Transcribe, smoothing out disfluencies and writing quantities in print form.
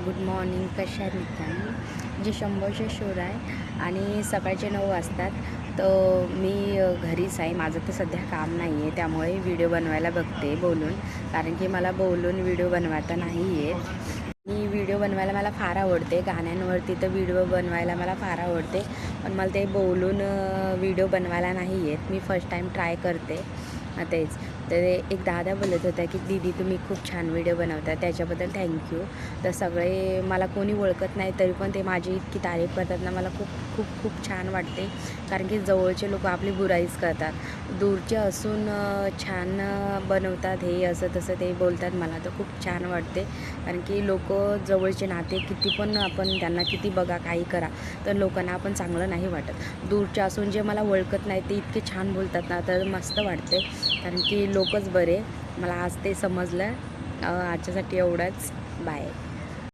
Good morning. कशा आहेत मित्रांनो? जे शंभरचे शोर आहे आणि सकाळचे 9 वाजतात. तर मी घरीच आहे. माझं तर सध्या काम नाही आहे, त्यामुळे व्हिडिओ बनवायला बघते बोलून, कारण की मला बोलून व्हिडिओ बनवता नाही येत. आणि व्हिडिओ बनवायला मला फार आवडते. गाण्यांवरती तर व्हिडिओ बनवायला मला फार आवडते, पण मला ते बोलून व्हिडिओ बनवायला नाही येत. मी फर्स्ट टाईम ट्राय करते. तेच तर एक दादा बोलत होता की दीदी तुम्ही खूप छान व्हिडिओ बनवता, त्याच्याबद्दल थँक्यू. तर सगळे मला कोणी ओळखत नाही तरी पण ते माझी इतकी तारीफ करतात ना, मला खूप खूप खूप छान वाटते. कारण की जवळचे लोक आपली बुराईच करतात, दूरचे असून छान बनवतात, हे असं तसं ते बोलतात. मला तर खूप छान वाटते, कारण की लोक जवळचे नाते किती पण आपण त्यांना किती बघा काही करा, तर लोकांना आपण चांगलं नाही वाटत. दूरचे असून जे मला ओळखत नाही ते इतके छान बोलतात ना, तर मस्त वाटते. कारण की लोकच बरे. मला आज ते समजलं. आजच्यासाठी एवढंच. बाय.